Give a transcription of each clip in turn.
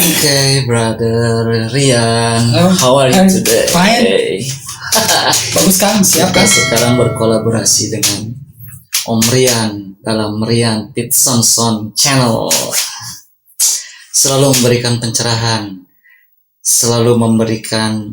Okay, brother Rian, Oh, how are you I'm today? fine. Bagus Kang, siap Kita Kang. sekarang berkolaborasi dengan Om Rian dalam Rian Pitson Channel. Selalu memberikan pencerahan, selalu memberikan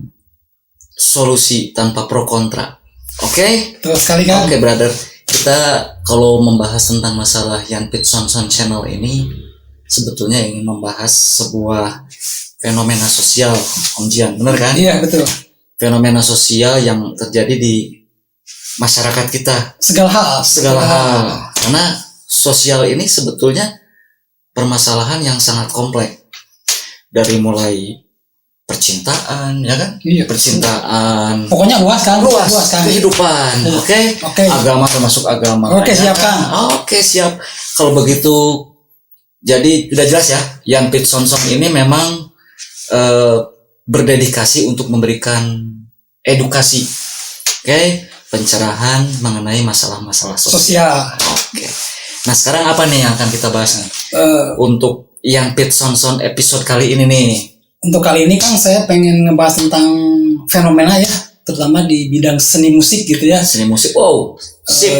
solusi tanpa pro kontra. Oke? Betul sekali Kang. Oke, brother. Kita kalau membahas tentang masalah Rian Pitson Channel ini sebetulnya ingin membahas sebuah fenomena sosial, Om Jian, benar kan? Iya betul. Fenomena sosial yang terjadi di masyarakat kita, Segala hal. karena sosial ini sebetulnya permasalahan yang sangat kompleks, dari mulai percintaan, ya kan? Iya. Percintaan, Pokoknya luas Kang. luas Kang. kehidupan, Iya. oke? Oke. Agama termasuk agama. Oke, ya siap, Kang. Oke, siap. Kalau begitu, jadi udah jelas ya, yang Pitson ini memang berdedikasi untuk memberikan edukasi, oke? Pencerahan mengenai masalah-masalah sosial. Sosial. Oke. Nah, sekarang apa nih yang akan kita bahas nih? Untuk yang Pitson episode kali ini nih. Untuk kali ini Kang saya pengen ngebahas tentang fenomena ya, terutama di bidang seni musik gitu ya. Seni musik. Wow. Sip.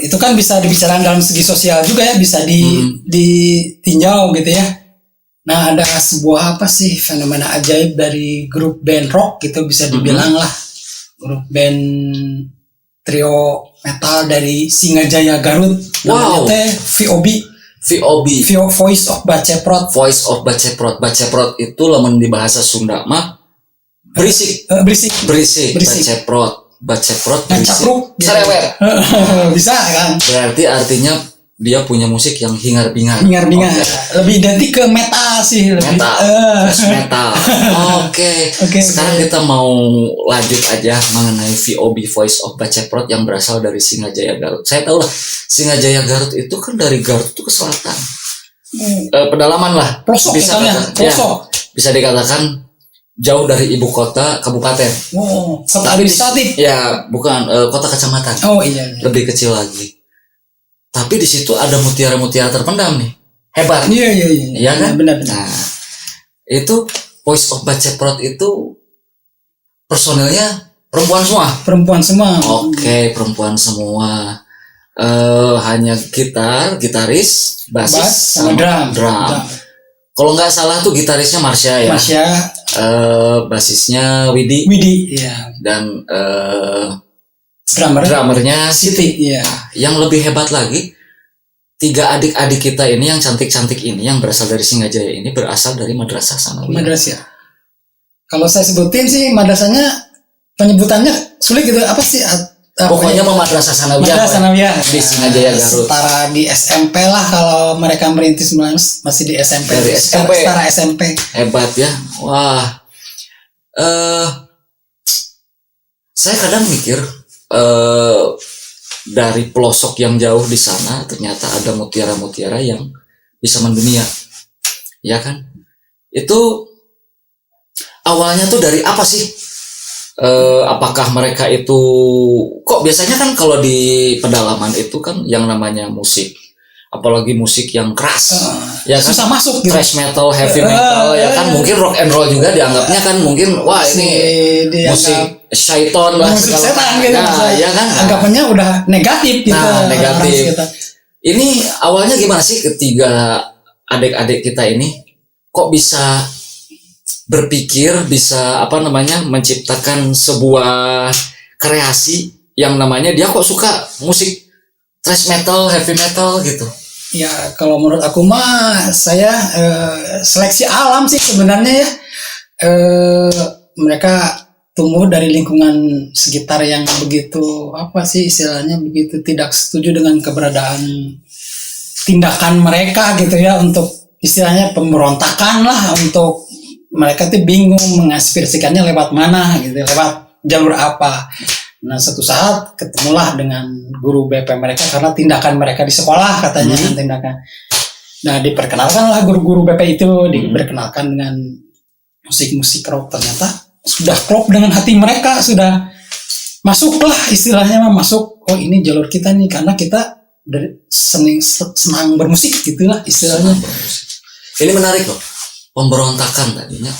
Itu kan bisa dibicarakan dalam segi sosial juga ya, bisa ditinjau gitu ya. Nah, ada sebuah apa sih fenomena ajaib dari grup band rock gitu bisa dibilang lah. Grup band trio metal dari Singajaya Garut. Wow. Namanya teh VOB. Voice of Baceprot. Voice of Baceprot. Baceprot itu lamun di bahasa Sunda mah berisik. Berisik. Baceprot berisik. Ngacapruk. Sarewer. Bisa kan? Berarti artinya dia punya musik yang hingar-bingar. Hingar-bingar. Oke. Lebih identik ke metal sih. Metal. Metal. Oke. Sekarang kita mau lanjut aja mengenai VOB Voice of Baceprot yang berasal dari Singajaya Garut. Saya tahu lah, Singajaya Garut itu kan dari Garut itu ke selatan. Pedalaman lah. Pelosok bisa misalnya. Pelosok. Bisa dikatakan jauh dari ibu kota kabupaten. Oh, kota administratif. Ya, bukan kota kecamatan. Oh iya. Lebih kecil lagi. Tapi di situ ada mutiara-mutiara terpendam nih. Hebat. Iya. Iya kan? Benar. Nah, itu Voice of Baceprot itu personilnya perempuan semua. Perempuan semua. Oke, perempuan semua. Hanya gitaris, basis, sama drum. Kalau nggak salah tuh gitarisnya Marsha ya. Marsha. Basisnya Widi. Iya. Dan drummernya Siti. Iya. Yang lebih hebat lagi, 3 adik-adik kita ini yang cantik-cantik ini yang berasal dari Singajaya ini berasal dari Madrasah Sanawiyah. Madrasah. Kalau saya sebutin sih madrasahnya penyebutannya sulit gitu. Apa sih? Pokoknya Madrasah Sanawiyah. Madrasah Sanawiyah Di Singajaya Garut. Setara di SMP lah kalau mereka merintis masih di SMP. Dari SMP. Setara SMP. Hebat ya. Wah. Saya kadang mikir dari pelosok yang jauh di sana ternyata ada mutiara-mutiara yang bisa mendunia, ya kan? Itu awalnya tuh dari apa sih? Apakah mereka itu kok biasanya kan kalau di pedalaman itu kan yang namanya musik, apalagi musik yang keras, ya kan? Susah masuk gitu. Thrash metal, heavy metal, ya kan? Mungkin rock and roll juga dianggapnya kan mungkin wah ini musik syaiton lah, musik setan gitu. Nah, ya kan? Anggapannya udah negatif gitu. Nah, negatif. Ini awalnya gimana sih ketiga adik-adik kita ini kok bisa berpikir, bisa menciptakan sebuah kreasi yang namanya dia kok suka musik thrash metal, heavy metal gitu. Ya kalau menurut aku mah saya seleksi alam sih sebenarnya ya. Mereka tumbuh dari lingkungan sekitar yang begitu begitu tidak setuju dengan keberadaan tindakan mereka gitu ya, untuk istilahnya pemberontakan lah, untuk mereka tuh bingung mengaspirasikannya lewat mana gitu, lewat jalur apa. Nah, satu saat ketemulah dengan guru BP mereka karena tindakan mereka di sekolah katanya tindakan. Nah, diperkenalkanlah guru-guru BP itu diperkenalkan dengan musik-musik rock, ternyata sudah klop dengan hati mereka, sudah masuklah istilahnya masuk. Oh, ini jalur kita nih karena kita dari senang bermusik gitulah istilahnya. Ini menarik loh. pemberontakan tadinya.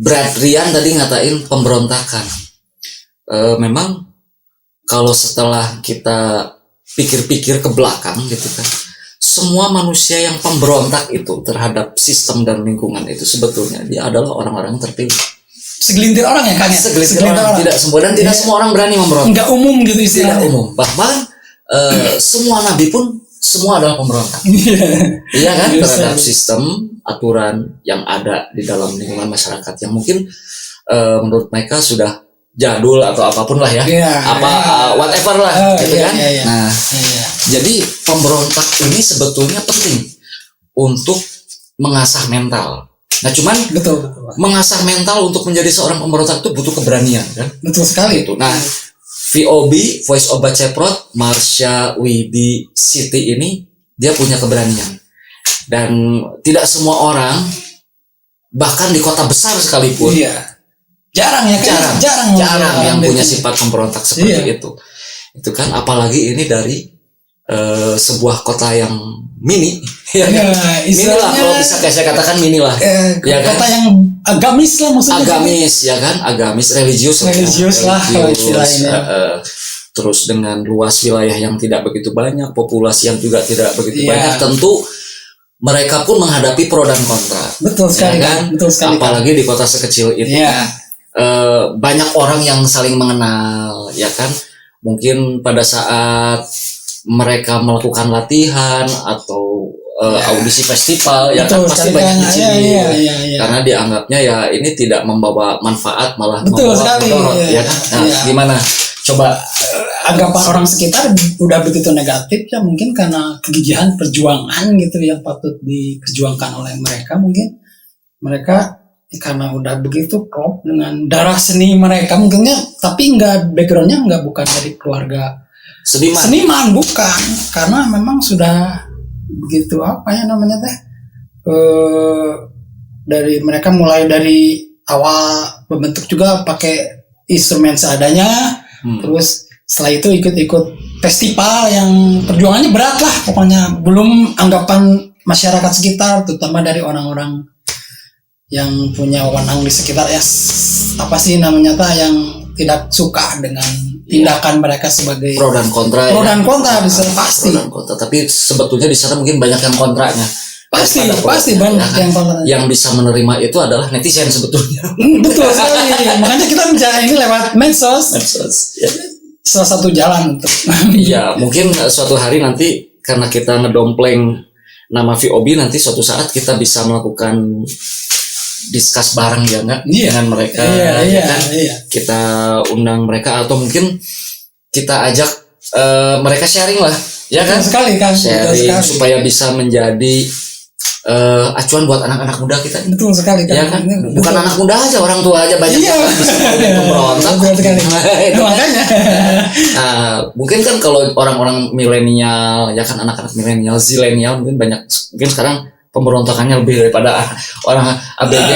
Brad Ryan tadi ngatain pemberontakan. Memang kalau setelah kita pikir-pikir ke belakang gitu kan, semua manusia yang pemberontak itu terhadap sistem dan lingkungan itu sebetulnya dia adalah orang-orang terpilih. Segelintir orang ya Kang ya? Segelintir orang, tidak semua, dan tidak semua orang berani memberontak. Enggak umum gitu istilahnya. Tidak umum. Bahkan semua nabi pun semua adalah pemberontak. Iya kan, terhadap sistem aturan yang ada di dalam lingkungan masyarakat yang mungkin menurut mereka sudah jadul atau apapun lah ya, whatever lah, gitu kan. Nah, jadi pemberontak ini sebetulnya penting untuk mengasah mental. Nah, cuman betul. Mengasah mental untuk menjadi seorang pemberontak itu butuh keberanian, kan? Betul sekali itu. Nah, VOB, Voice of Baceprot, Marsha Widi Siti ini dia punya keberanian, dan tidak semua orang, bahkan di kota besar sekalipun, jarang yang punya sifat pemberontak seperti itu. Itu kan apalagi ini dari sebuah kota yang mini, mini lah kalau bisa kayak saya katakan mini lah, ya kan? Kota yang agamis lah maksudnya. Agamis ya kan, agamis, religius lah kalau istilahnya. Terus dengan luas wilayah yang tidak begitu banyak, populasi yang juga tidak begitu banyak, tentu mereka pun menghadapi pro dan kontra. Betul sekali kan? Betul sekali. Apalagi di kota sekecil itu. Banyak orang yang saling mengenal, ya kan? Mungkin pada saat mereka melakukan latihan atau audisi festival, ya kan pasti banyak dicibir, karena dianggapnya ya ini tidak membawa manfaat, malah membawa mudarat, ya kan? Nah, gimana? Coba anggapan orang sekitar udah begitu negatif ya, mungkin karena kegigihan perjuangan gitu yang patut diperjuangkan oleh mereka, mungkin mereka karena udah begitu klop dengan darah seni mereka mungkinnya, tapi backgroundnya bukan dari keluarga seniman bukan, karena memang sudah begitu dari mereka mulai dari awal membentuk juga pakai instrumen seadanya, terus setelah itu ikut festival yang perjuangannya berat lah pokoknya, belum anggapan masyarakat sekitar terutama dari orang-orang yang punya wewenang di sekitar yang tidak suka dengan tindakan mereka sebagai pro dan kontra di sana pasti. Pro dan kontra, tapi sebetulnya di sana mungkin banyak yang kontranya. Pasti banyak yang kontra. Yang bisa menerima itu adalah netizen sebetulnya. Betul sekali. Makanya kita bicara ini lewat medsos. Ya. Salah satu jalan untuk. Ya, mungkin suatu hari nanti karena kita ngedompleng nama VOB, nanti suatu saat kita bisa melakukan discuss bareng ya nggak dengan mereka, kan? Kita undang mereka atau mungkin kita ajak mereka sharing lah, ya kan? Sekali kan, sharing supaya bisa menjadi acuan buat anak-anak muda kita. Betul sekali kan? Ya kan? Bukan anak muda aja, orang tua aja banyak yang bisa pemberontak. Makanya. Nah, mungkin kan kalau orang-orang milenial, ya kan, anak-anak milenial, zilenial mungkin banyak, mungkin sekarang pemberontakannya lebih daripada orang ABG.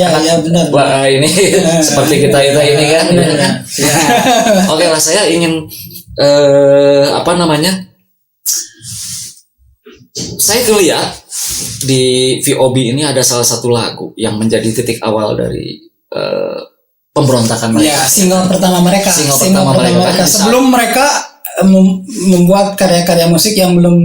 Iya benar. Wah, ini seperti kita ini kan. Oke lah, saya ingin saya ngeliat di VOB ini ada salah satu lagu yang menjadi titik awal dari pemberontakan mereka. Ya, single pertama mereka. Sebelum mereka membuat karya-karya musik yang belum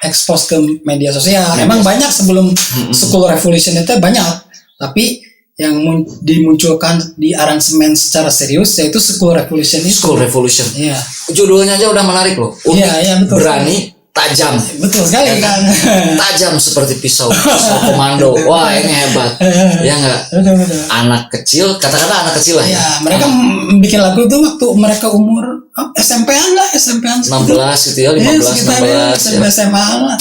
expose ke media sosial. Emang banyak sebelum School Revolution itu banyak, tapi yang dimunculkan di aransemen secara serius yaitu School Revolution itu. School Revolution. Iya. Judulnya aja udah menarik loh. Iya, betul. Berani, tajam. Betul sekali kan. Tajam seperti pisau komando. Wah, ini hebat. Ya enggak? Betul. Anak kecil, katakanlah anak kecil lah. Ya, mereka bikin lagu itu waktu mereka umur SMP-an 16 gitu ya, 15 16 ya. SMA lah.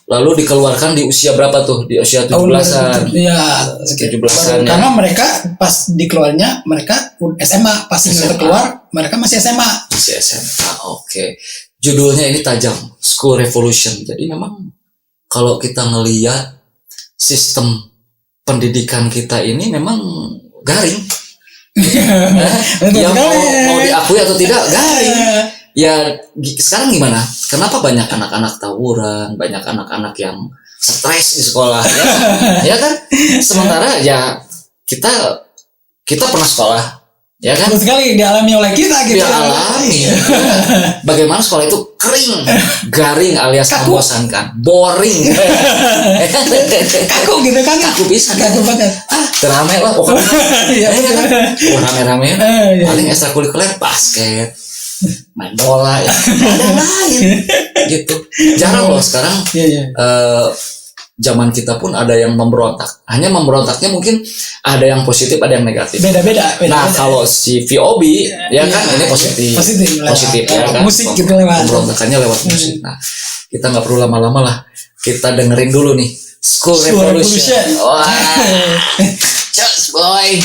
Lalu dikeluarkan di usia berapa tuh? Di usia 17-an. Iya, 17-an. Karena mereka pas dikeluarnya mereka SMA, pas keluar mereka masih SMA. Masih SMA. Oke. Judulnya ini tajam, School Revolution. Jadi memang kalau kita ngelihat sistem pendidikan kita ini memang garing. Ya mau diakui atau tidak, garing. Ya sekarang gimana? Kenapa banyak anak-anak tawuran, banyak anak-anak yang stres di sekolah ya, ya kan? Sementara ya kita pernah sekolah ya kan? Betul sekali, dialami oleh kita gitu. Dialami. Bagaimana sekolah itu kering, garing alias Kaku. membosankan, boring. Kaku gitu kan. Kaku bisa. Kaku banget. Rame lah pokoknya. Iya betul. Rame-rame. Iya. Paling ekstrakurikuler basket, main bola ya. Ada lain gitu. Jarang loh sekarang. Iya iya. Zaman kita pun ada yang memberontak. Hanya memberontaknya mungkin ada yang positif, ada yang negatif. Beda-beda. Nah, kalau si VOB ya kan ini Positif ya kan. Musik gitu lewat. Pemberontakannya lewat musik. Nah, kita nggak perlu lama-lama lah. Kita dengerin dulu nih School Revolution. Wah, just boy.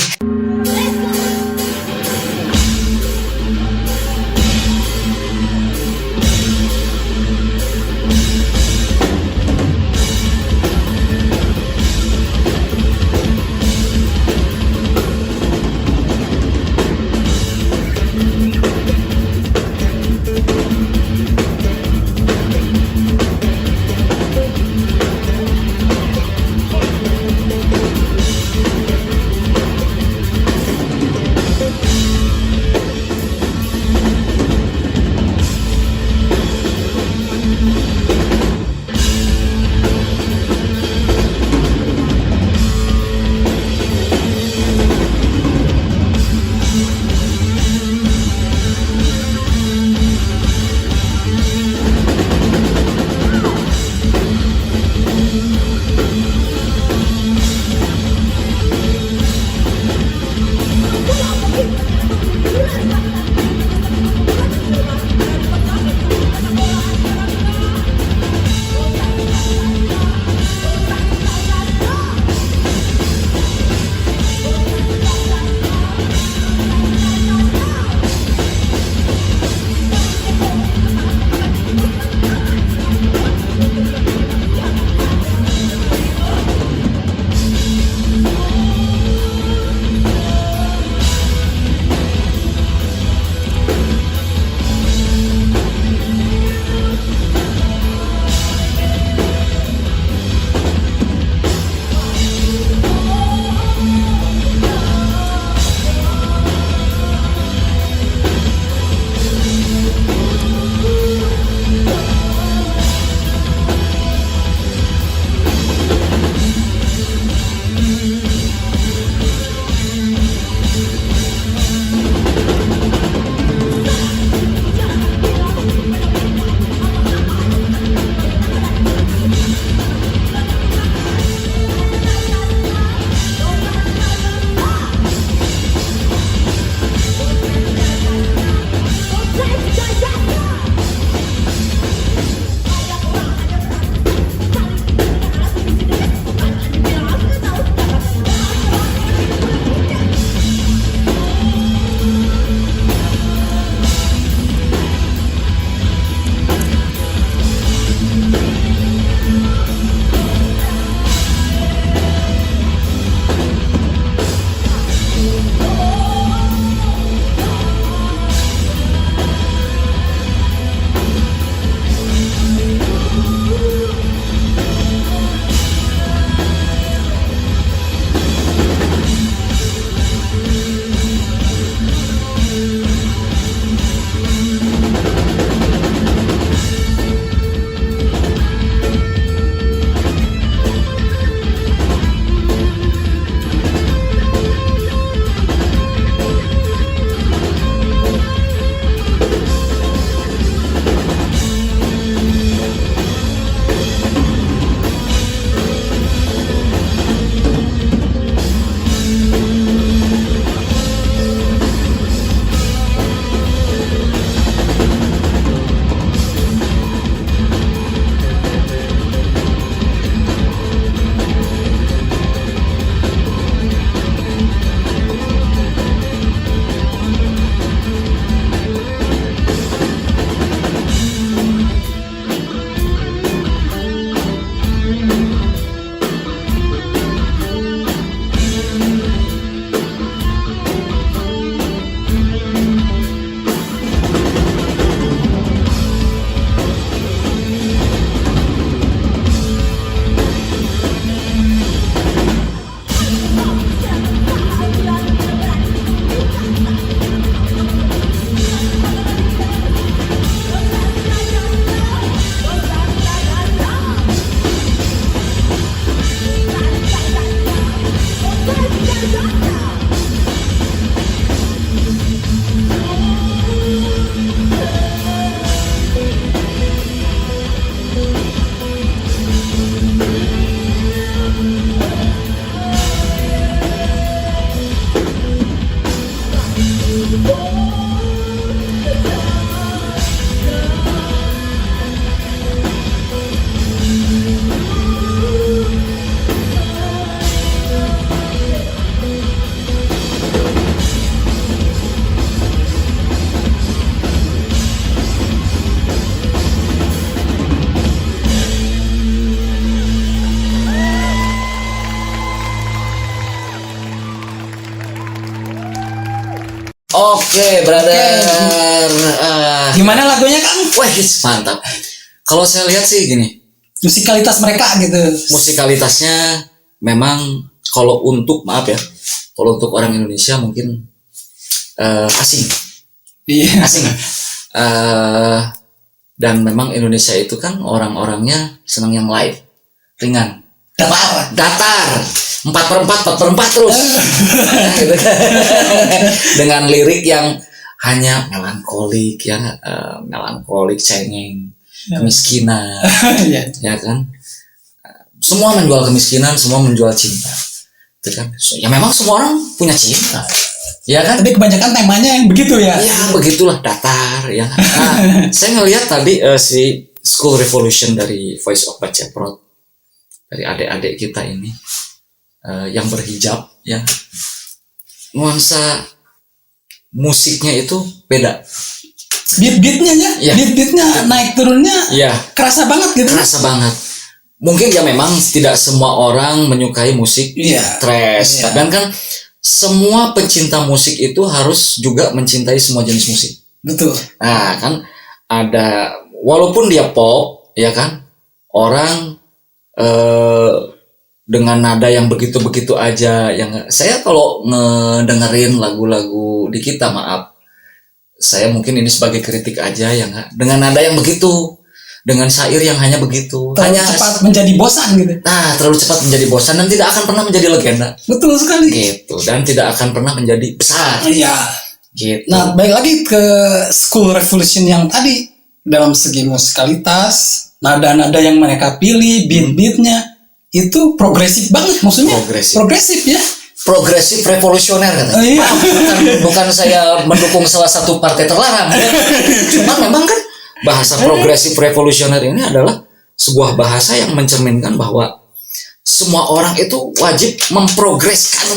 Oke, brother. Gimana lagunya Kang? Wah, mantap. Kalau saya lihat sih gini, Musikalitas mereka gitu. musikalitasnya memang kalau untuk kalau untuk orang Indonesia mungkin asing. Iya. Asing. Dan memang Indonesia itu kan orang-orangnya senang yang light, ringan, datar, 4/4 terus. Gitu kan. Dengan lirik yang hanya melankolik, cengeng, kemiskinan, ya kan. Semua menjual kemiskinan, semua menjual cinta, itu kan. Ya memang semua orang punya cinta. Ya kan, Tapi kebanyakan temanya yang begitu ya. ya begitulah, datar ya. Nah, saya ngelihat tadi si School Revolution dari Voice of Baceprot, dari adik-adik kita ini yang berhijab ya, nuansa musiknya itu beda. Beat-beatnya Ya. Beat-beatnya naik turunnya Ya, kerasa banget gitu. kerasa banget. Mungkin ya memang tidak semua orang menyukai musik Iya. thrash, Iya. dan kan semua pencinta musik itu harus juga mencintai semua jenis musik. Betul. Nah, kan ada, walaupun dia pop, ya kan, orang dengan nada yang begitu-begitu aja, yang saya kalau ngedengerin lagu-lagu di kita, maaf, saya mungkin ini sebagai kritik aja, ya nggak, dengan nada yang begitu, dengan syair yang hanya begitu, Terlalu hanya cepat menjadi bosan gitu. terlalu cepat menjadi bosan dan tidak akan pernah menjadi legenda, Betul sekali. gitu, dan tidak akan pernah menjadi besar, Iya. gitu. Nah, balik lagi ke School Revolution yang tadi, dalam segi musikalitas, nada-nada yang mereka pilih, beat-beatnya itu progresif banget, maksudnya progresif ya. Progresif revolusioner katanya. Iya. Bukan saya mendukung salah satu partai terlarang, ya. Cuma memang kan bahasa progresif revolusioner ini adalah sebuah bahasa yang mencerminkan bahwa semua orang itu wajib memprogreskan,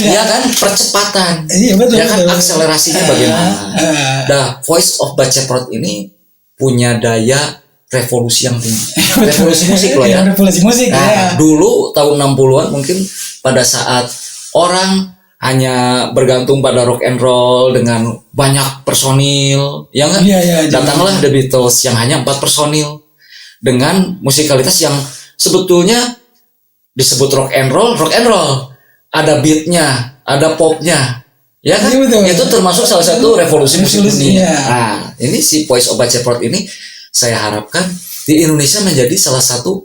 ya kan, percepatan, Iya, betul, ya kan, betul. akselerasinya bagaimana. Nah, Voice of Baceprot ini punya daya revolusi yang tinggi, revolusi musik loh ya. Revolusi musik Nah, ya. dulu tahun 60-an mungkin pada saat orang hanya bergantung pada rock and roll dengan banyak personil, ya kan? Iya, Datanglah The Beatles yang hanya 4 personil dengan musikalitas yang sebetulnya disebut rock and roll. Ada beatnya, ada popnya, ya kan? Iya, betul. Itu termasuk salah satu revolusi musik dunia. Iya. Nah, ini si Voice of Baceprot ini saya harapkan di Indonesia menjadi salah satu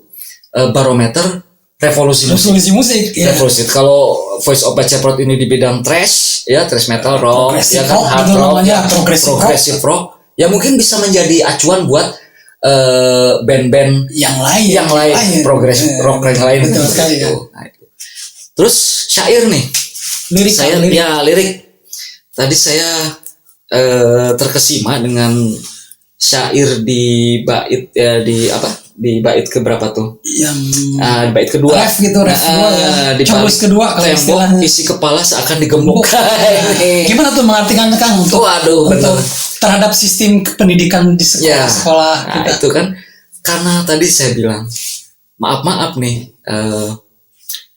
barometer revolusi musik. Ya. Revolusi. Kalau Voice of Baceprot ini di bidang thrash, ya thrash metal, rock, Progressive ya kan, rock, hard gitu rock, namanya, ya, progressive rock, ya mungkin bisa menjadi acuan buat band-band Yang lain. progressive rock yang lain. Betul sekali ya. Nah, itu. Terus syair nih, Lirik, saya lirik. ya lirik. Tadi saya terkesima dengan syair di bait di bait keberapa tuh? Yang Di bait kedua. ref gitu, ref kedua ya. Di Chorus balik kedua kalau tembok istilahnya. isi kepala seakan digembok. Gimana tuh mengartikan Kang untuk Waduh, benar. terhadap sistem pendidikan di Ya, sekolah nah, kita? itu kan karena tadi saya bilang maaf nih,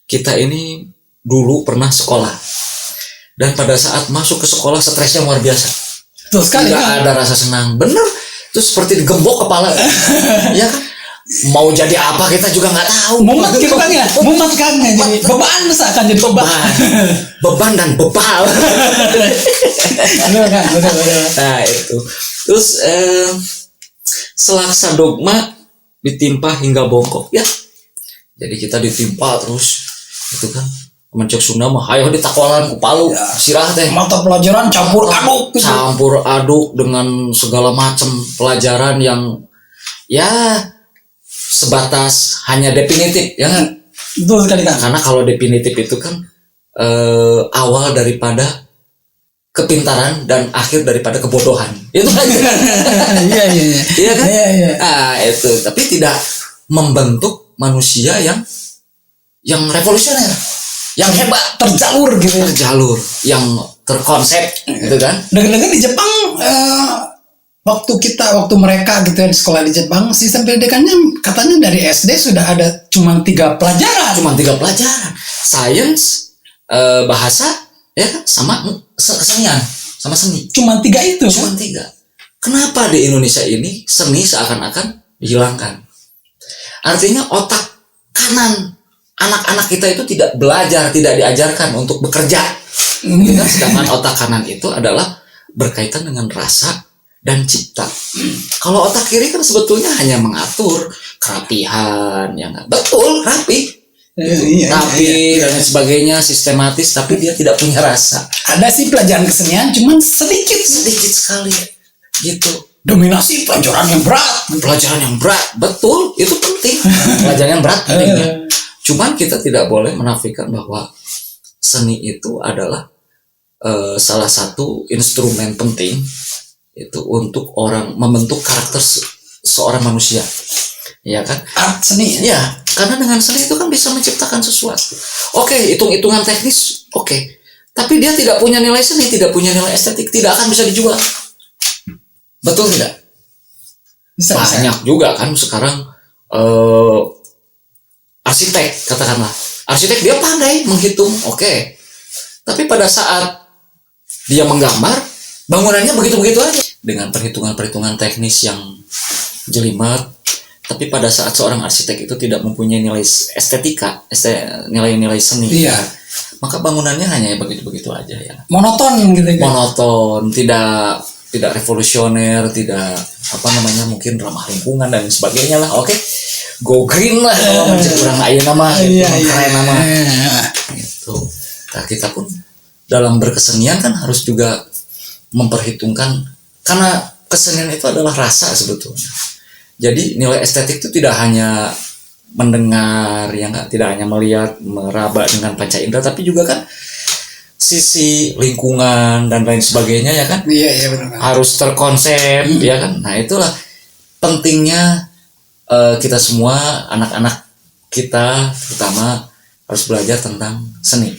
kita ini dulu pernah sekolah dan pada saat masuk ke sekolah stresnya luar biasa. Betul sekali Tidak Kang. ada rasa senang, bener. Itu seperti digembok kepala, ya kan? Mau jadi apa kita juga nggak tahu. Mumet gitu kan ya, mumet kan ya, jadi beban seakan jadi beban. Beban dan bebal. Betul kan, betul. Nah itu. Terus selaksa dogma ditimpa hingga bongkok, ya. Jadi kita ditimpa terus, itu kan. Mencek Sunda mah ayo ditakwalan ku palu, Ya. sirah teh. Mata pelajaran campur aduk gitu. Campur aduk dengan segala macam pelajaran yang ya sebatas hanya definitif, ya kan? Betul sekali Kang. Karena kalau definitif itu kan awal daripada kepintaran dan akhir daripada kebodohan. Itu kan. Iya. Iya kan? Iya. Itu, tapi tidak membentuk manusia yang revolusioner, yang hebat, Terjalur gitu ya. terjalur, yang terkonsep, gitu kan? Dengar-dengar di Jepang waktu mereka gitu ya di sekolah di Jepang, sistem pendidikannya katanya dari SD sudah ada cuma 3 pelajaran. Cuma 3 pelajaran, sains, bahasa, ya kan, sama kesenian. sama seni. Cuma 3 itu. Cuma 3. Kenapa di Indonesia ini seni seakan-akan dihilangkan? Artinya otak kanan anak-anak kita itu tidak belajar, tidak diajarkan untuk bekerja. Gitu kan? Sedangkan otak kanan itu adalah berkaitan dengan rasa dan cipta. Kalau otak kiri kan sebetulnya hanya mengatur kerapihan, ya nggak? Betul, rapi, rapi dan lain sebagainya, sistematis, tapi dia tidak punya rasa. Ada sih pelajaran kesenian, cuman sedikit sekali, gitu. Dominasi pelajaran yang berat, betul, itu penting. Pelajaran yang berat penting. Cuman kita tidak boleh menafikan bahwa seni itu adalah salah satu instrumen penting itu untuk orang membentuk karakter seorang manusia, ya kan? Art seni, ya, karena dengan seni itu kan bisa menciptakan sesuatu. Oke, hitung-hitungan teknis, oke. Tapi dia tidak punya nilai seni, tidak punya nilai estetik, tidak akan bisa dijual. Betul tidak? Banyak juga kan sekarang arsitek, katakanlah. Arsitek dia pandai menghitung, oke. Tapi pada saat dia menggambar, bangunannya begitu-begitu aja. Dengan perhitungan-perhitungan teknis yang jelimet. Tapi pada saat seorang arsitek itu tidak mempunyai nilai estetika, nilai-nilai seni. Iya. Maka bangunannya hanya begitu-begitu aja ya. Monoton gitu. Monoton, tidak revolusioner, tidak mungkin ramah lingkungan dan sebagainya lah. Oke. Go green lah kalau kurang ayeuna nama keren nama. Gitu. Nah, kita pun dalam berkesenian kan harus juga memperhitungkan, karena kesenian itu adalah rasa sebetulnya. Jadi nilai estetik itu tidak hanya mendengar, ya nggak, tidak hanya melihat, meraba dengan panca indera, tapi juga kan sisi lingkungan dan lain sebagainya, ya kan? Iya benar. Harus terkonsep, ya kan? Nah, itulah pentingnya kita semua, anak-anak kita terutama harus belajar tentang seni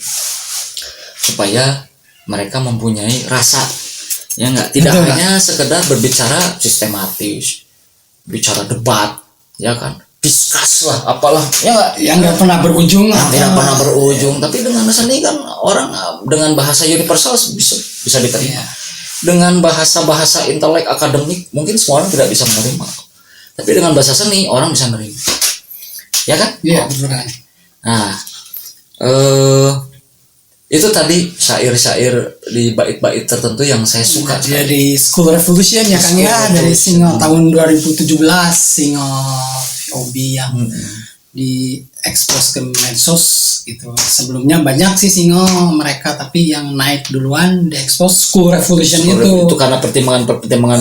supaya mereka mempunyai rasa, ya nggak, tidak hanya sekedar berbicara sistematis, bicara debat, ya kan, diskus lah, apalah, ya nggak, yang nggak pernah berujung, tidak pernah berujung. Tapi dengan seni kan orang dengan bahasa universal bisa diterima. Dengan bahasa intelek akademik mungkin semua orang tidak bisa menerima, tapi dengan bahasa seni orang bisa menerima, ya kan? Iya betul. Nah, itu tadi syair-syair di bait-bait tertentu yang saya suka. Jadi School Revolution ya Kang ya, dari single tahun 2017, single Obi yang diekspos ke medsos gitu. Sebelumnya banyak sih single mereka, tapi yang naik duluan diekspos School Revolution itu karena pertimbangan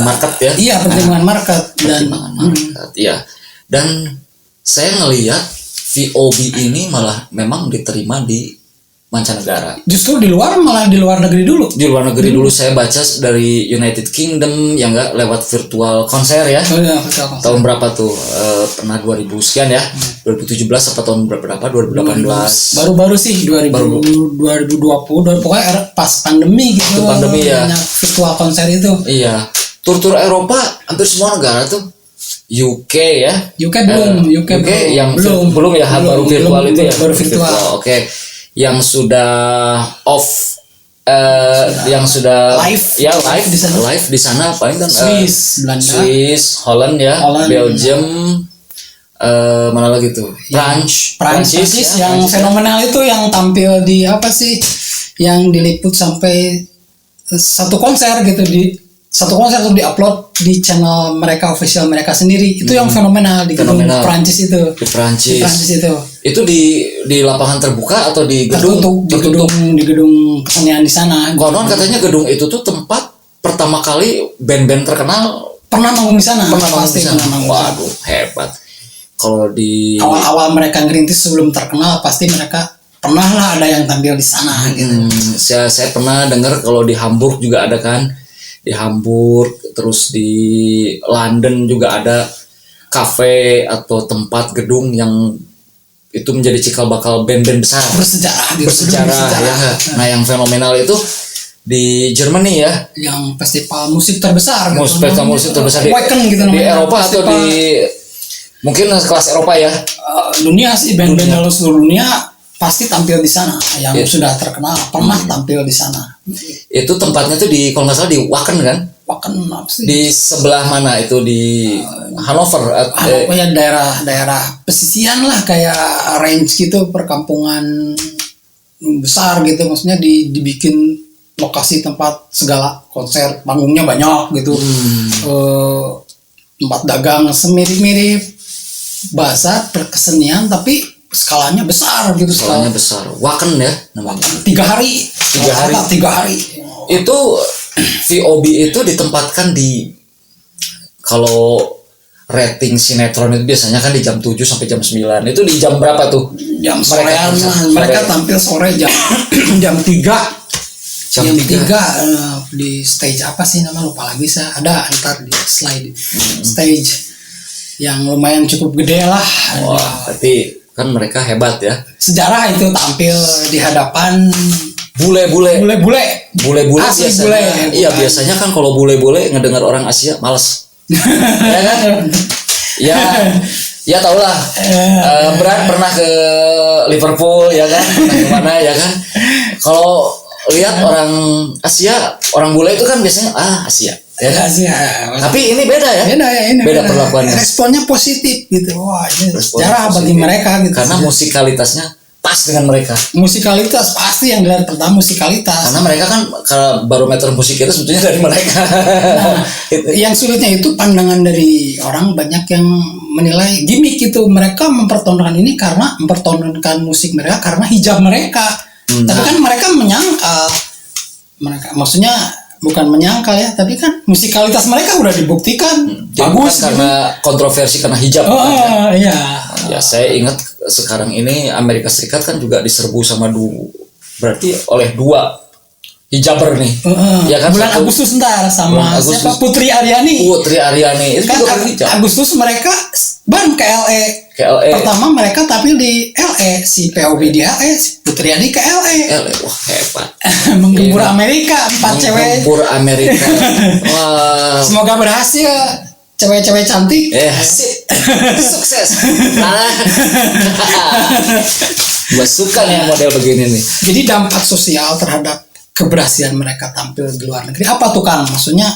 market ya. Iya, pertimbangan market market. Iya. Dan saya ngelihat VOB ini malah memang diterima di mancanegara. Justru malah di luar negeri dulu. Di luar negeri dulu saya baca dari United Kingdom, ya nggak, lewat virtual konser ya. Oh iya, virtual konser. Tahun berapa tuh? Pernah 2000 sekian ya. 2017 apa tahun berapa? 2018. Baru-baru sih 2020 pokoknya pas pandemi gitu. Pandemi ya. Banyak virtual konser itu. Iya. Tur Eropa hampir semua negara tuh. UK ya. UK belum. Yang belum ya, baru virtual itu ya. Baru virtual. Oke. Yang sudah off, yang sudah live di sana paling kan Swiss, Belanda, Swiss, Holland ya, Belgium, mana lagi tuh, Prancis yang fenomenal itu, yang tampil di yang diliput sampai satu konser tuh diupload di channel mereka, official mereka sendiri. Itu yang fenomenal di gedung Prancis itu. Di Prancis itu. Itu di lapangan terbuka atau di gedung? Di gedung kesenian di sana. Konon katanya gedung itu tuh tempat pertama kali band-band terkenal pernah manggung di sana. Pasti. Waduh, hebat. Kalau di awal-awal mereka ngerintis sebelum terkenal, pasti mereka pernah lah ada yang tampil di sana gitu. Saya pernah dengar kalau di Hamburg juga ada kan. Di Hamburg, terus di London juga ada kafe atau tempat gedung yang itu menjadi cikal bakal band-band besar bersejarah ya. Nah, yang fenomenal itu di Germany ya, yang festival musik terbesar festival musik terbesar di Eropa atau di mungkin kelas Eropa ya, dunia sih, band-band seluruh dunia pasti tampil di sana. Yang sudah terkenal pernah tampil di sana. Itu tempatnya tuh di kalau nggak salah di Wacken kan? Wacken apa sih? Di sebelah mana itu di Hanover? Ya daerah pesisian lah, kayak range gitu, perkampungan besar gitu, maksudnya dibikin lokasi tempat segala konser, panggungnya banyak gitu. Tempat dagang semirip-mirip bahasa perkesenian tapi skalanya besar gitu. Skalanya besar. Wacken ya namanya. 3 hari. 3 hari. Itu VOB itu ditempatkan di, kalau rating sinetron itu biasanya kan di jam 7 sampai jam 9. Itu di jam berapa tuh? Jam sorean. Mereka tampil sore jam jam 3. Jam 3 di stage apa sih nama, lupa lagi saya. Ada ntar di slide. Stage yang lumayan cukup gede lah. Wah, berarti kan mereka hebat ya. Sejarah itu tampil di hadapan bule-bule asli biasanya. bule. Iya, biasanya kan kalau bule-bule ngedengar orang Asia males. Ya kan? Ya tau lah. Berat pernah ke Liverpool ya kan? Kemana ya kan? Kalau lihat orang Asia, orang bule itu kan biasanya Asia. Ya kan? Asia. Tapi ini beda ya. Beda perlakuannya. Responnya positif gitu. Wah, ini sejarah bagi mereka gitu. Karena musikalitasnya pas dengan mereka. Musikalitas pasti yang dilihat pertama, musikalitas. Karena mereka kan barometer musik itu sebetulnya dari mereka. Nah, yang sulitnya itu pandangan dari orang banyak yang menilai gimmick gitu. Mereka mempertontonkan ini karena mempertontonkan musik mereka karena hijab mereka. Tapi kan mereka menyangkal. Maksudnya bukan menyangkal ya, tapi kan musikalitas mereka udah dibuktikan bagus karena gitu. Kontroversi karena hijab. Iya. Ya, saya ingat sekarang ini Amerika Serikat kan juga diserbu sama berarti oleh 2 hijaber nih. Ya kan, bulan Agustus ntar sama siapa, Putri Aryani itu kan juga berhijab. Agustus mereka ban ke LA. Pertama mereka tampil di LA, si POV di LA, si Putri Aryani ke LA. Wah, hebat. Menggempur Amerika, 4 cewek. Menggempur Amerika. Wah. Semoga berhasil. Cewek-cewek cantik. Sukses. Gua suka nih model begini nih. Jadi dampak sosial terhadap keberhasilan mereka tampil di luar negeri apa tuh Kang? Maksudnya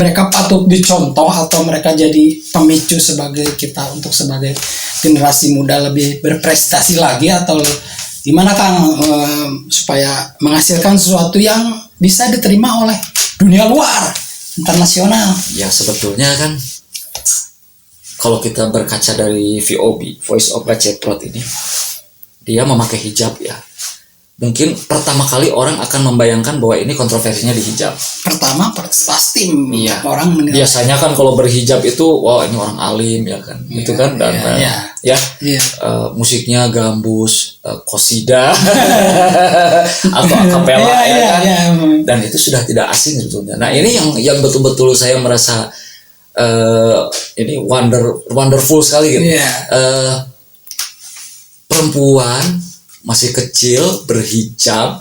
mereka patut dicontoh atau mereka jadi pemicu sebagai kita untuk sebagai generasi muda lebih berprestasi lagi, atau gimana Kang supaya menghasilkan sesuatu yang bisa diterima oleh dunia luar, internasional? Ya sebetulnya kan kalau kita berkaca dari VOB, Voice of Ceprot ini, dia memakai hijab ya. Mungkin pertama kali orang akan membayangkan bahwa ini kontroversinya di hijab. Pertama pasti orang menilai. Biasanya kan kalau berhijab itu, wah ini orang alim ya kan, itu kan, dan musiknya gambus, qosida atau akapela ya kan, dan itu sudah tidak asing sebetulnya. Nah ini yang betul-betul saya merasa ini wonderful sekali gitu. Perempuan masih kecil berhijab,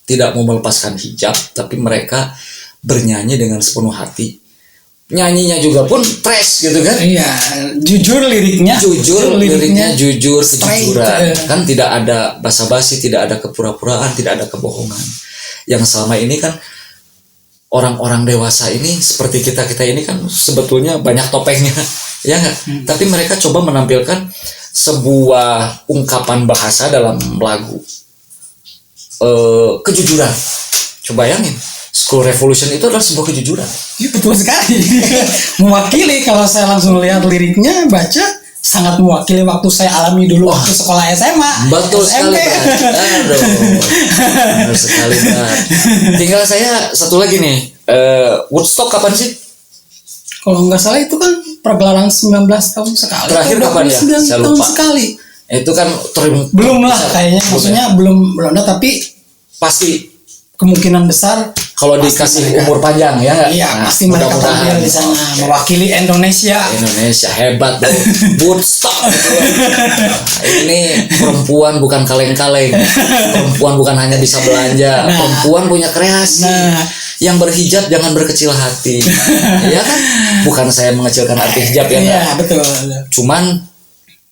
tidak mau melepaskan hijab, tapi mereka bernyanyi dengan sepenuh hati. Nyanyinya juga pun trash gitu kan? Iya, jujur liriknya, jujur, kejujuran. Kan tidak ada basa-basi, tidak ada kepura-puraan, tidak ada kebohongan. Yang selama ini kan orang-orang dewasa ini seperti kita ini kan sebetulnya banyak topengnya, ya nggak? Tapi mereka coba menampilkan sebuah ungkapan bahasa dalam lagu, kejujuran. Coba bayangin, School Revolution itu adalah sebuah kejujuran. Iya, betul sekali. Mewakili, kalau saya langsung lihat liriknya, baca, sangat mewakili waktu saya alami dulu waktu sekolah SMA. Betul sekali, Pak. Aduh, benar sekali, Pak. Tinggal saya satu lagi nih, Woodstock kapan sih? Kalau nggak salah itu kan pergelaran 19 tahun sekali. Terakhir kapan ya? Saya lupa. Sekali. Itu kan belum lah kayaknya, maksudnya belum ada, tapi pasti kemungkinan besar kalau dikasih umur panjang ya. Iya, pasti mereka tampil di sana mewakili Indonesia. Hebat bro. Woodstock gitu. Ini perempuan bukan kaleng-kaleng. Perempuan bukan hanya bisa belanja. Perempuan punya kreasi. Yang berhijab jangan berkecil hati. Ya kan? Bukan saya mengecilkan arti hijab ya. Iya, betul. Cuman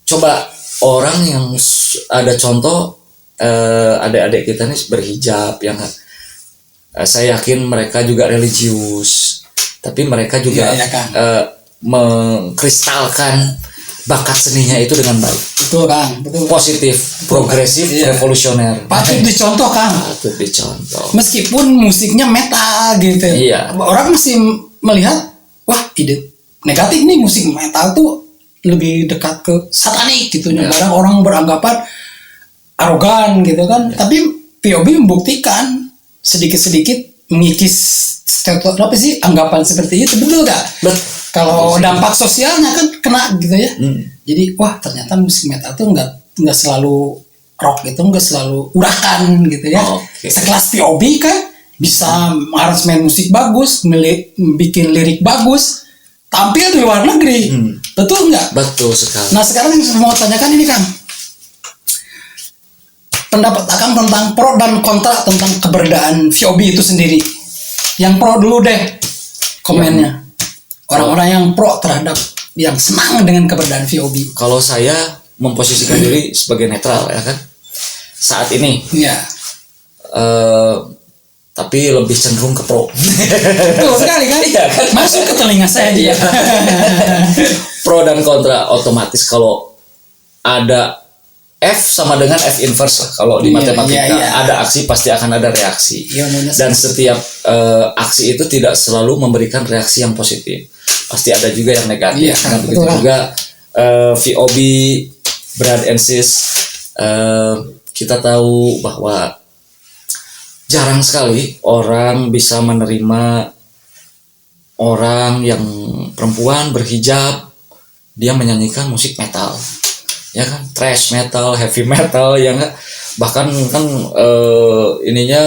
coba orang yang ada contoh adik-adik kita nih berhijab yang saya yakin mereka juga religius, tapi mereka juga Iya, Kang. mengkristalkan bakat seninya itu dengan baik, Betul Kang, betul. positif, progresif, Iya. revolusioner. Patut dicontoh Kang. Patut dicontoh. Meskipun musiknya metal gitu, Iya. orang masih melihat, wah ide negatif nih musik metal tuh lebih dekat ke satanik gitu. Iya. Kadang orang beranggapan arogan gitu kan, tapi POB membuktikan sedikit-sedikit mengikis apa sih anggapan seperti itu, betul gak? Kalau dampak sosialnya kan kena gitu ya. Jadi wah ternyata musik metal tuh nggak selalu rock gitu, nggak selalu urakan gitu ya. Oke. Sekelas POB kan bisa aransemen musik bagus, bikin lirik bagus, tampil di luar negeri, betul nggak? Betul sekali. Nah sekarang yang mau tanyakan ini Kang, pendapat Akang tentang pro dan kontra tentang keberadaan VOB itu sendiri. Yang pro dulu deh komennya. Orang-orang yang pro terhadap yang senang dengan keberadaan VOB. Kalau saya memposisikan diri sebagai netral ya kan saat ini, Iya. tapi lebih cenderung ke pro. Betul sekali kan? Iya kan? Masuk ke telinga saya dia. Pro dan kontra otomatis kalau ada F sama dengan F inverse lah. Kalau di Iya, matematika iya. ada aksi pasti akan ada reaksi. Iya, benar. Dan setiap aksi itu tidak selalu memberikan reaksi yang positif. Pasti ada juga yang negatif. Iya, Nah, begitu betul. juga VOB, Brad and Sis, kita tahu bahwa jarang sekali orang bisa menerima orang yang perempuan berhijab dia menyanyikan musik metal, ya kan, thrash metal, heavy metal, ya enggak, bahkan kan ininya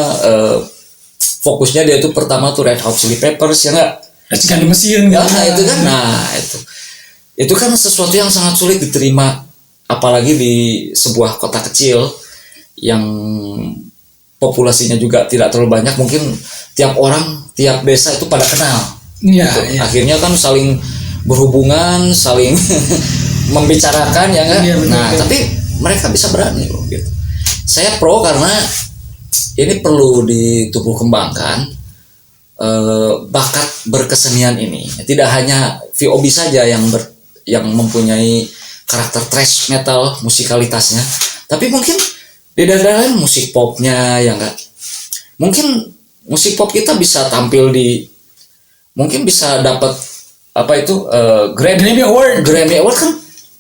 fokusnya dia itu pertama tuh Red Hot Chili Peppers, ya enggak. Racikan di mesin Ya, gitu. itu kan, itu kan sesuatu yang sangat sulit diterima, apalagi di sebuah kota kecil yang populasinya juga tidak terlalu banyak. Mungkin tiap orang, tiap desa itu pada kenal. Iya, Gitu. iya. Akhirnya kan saling berhubungan, saling membicarakan, ya kan. Iya, betul, Nah, betul. tapi mereka bisa berani loh gitu. Saya pro karena ini perlu ditumbuh kembangkan. Bakat berkesenian ini tidak hanya VOB saja yang mempunyai karakter thrash metal musikalitasnya, tapi mungkin di daerah lain musik popnya, ya enggak, mungkin musik pop kita bisa tampil mungkin bisa dapat apa itu Grammy Award. Grammy Award kan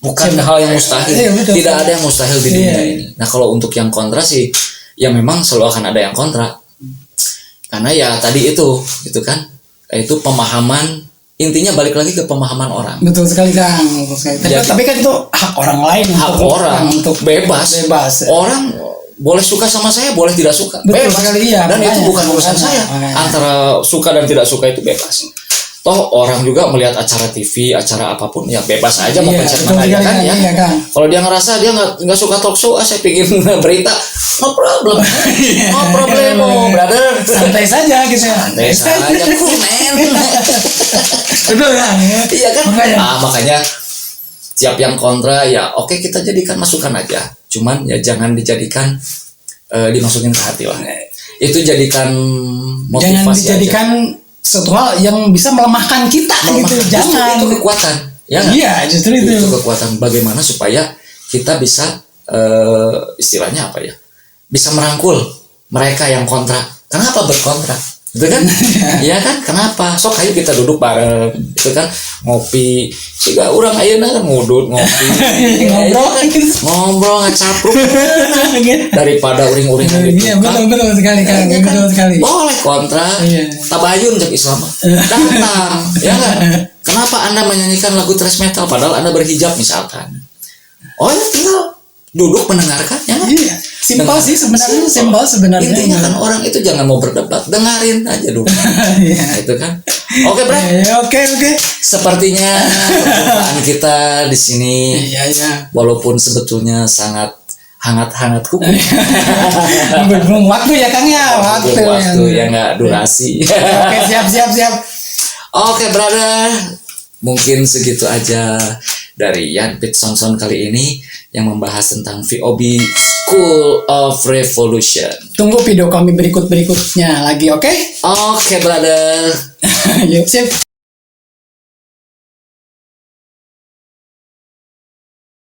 bukan Iya, hal yang mustahil. iya, betul. Tidak ada yang mustahil di dunia Iya. ini. Nah, kalau untuk yang kontra sih ya memang selalu akan ada yang kontra. Karena ya tadi itu gitu kan. Itu pemahaman, intinya balik lagi ke pemahaman orang. Betul sekali Kang. Betul sekali. Tapi kan itu hak orang lain. Hak orang untuk bebas. bebas. Orang boleh suka sama saya, boleh tidak suka. Betul Bebas. sekali, iya, Dan itu makanya. bukan urusan saya. Makanya. Antara suka dan tidak suka itu bebas. Toh orang juga melihat acara TV, acara apapun ya bebas aja mau Iya, pencet betul mana aja sekali, kan ya. iya, Kang. Kalau dia ngerasa dia nggak suka talk show, saya pingin berita, no problem, no problemo, brother. Santai saja gitu ya. Santai saja, cool man. Betul kan? Iya kan? Makanya. Makanya siap yang kontra ya oke, kita jadikan masukan aja. Cuman ya jangan dijadikan dimasukin ke hati lah. Itu jadikan motivasi Jangan aja. dijadikan suatu hal yang bisa melemahkan kita gitu. Justru Jangan. itu kekuatan. Ya nggak? Iya, justru itu. Itu kekuatan. Bagaimana supaya kita bisa istilahnya apa ya? Bisa merangkul mereka yang kontra. Kenapa berkontra? Gitu kan? Iya kan? Kenapa? Sok ayo kita duduk bareng, gitu kan? Ngopi. Siga urang ayeuna kan ngudut ngopi. Ngobrol. Ngobrol ngacapruk daripada uring-uring Iya, betul sekali Kang. Betul sekali. boleh kontra. Iya. Tabayun cek Islam. Datang, ya kan? Kenapa Anda menyanyikan lagu thrash metal padahal Anda berhijab misalkan? Oh ya tinggal duduk mendengarkan, ya kan? Iya. Simpel sih sebenarnya, simpel sebenarnya. Intinya kan orang itu jangan mau berdebat, dengarin aja dulu. Iya. Itu kan. Oke, Bro. Oke. Sepertinya perjumpaan kita di sini Iya. walaupun sebetulnya sangat hangat-hangat kuku. Belum waktu ya Kang ya, Waktu ya nggak durasi. Oke, siap. Oke, brother. Mungkin segitu aja dari Yan Pit Sonson kali ini yang membahas tentang VOB School of Revolution. Tunggu video kami berikutnya lagi, oke? Oke, brother. Yuk, sip.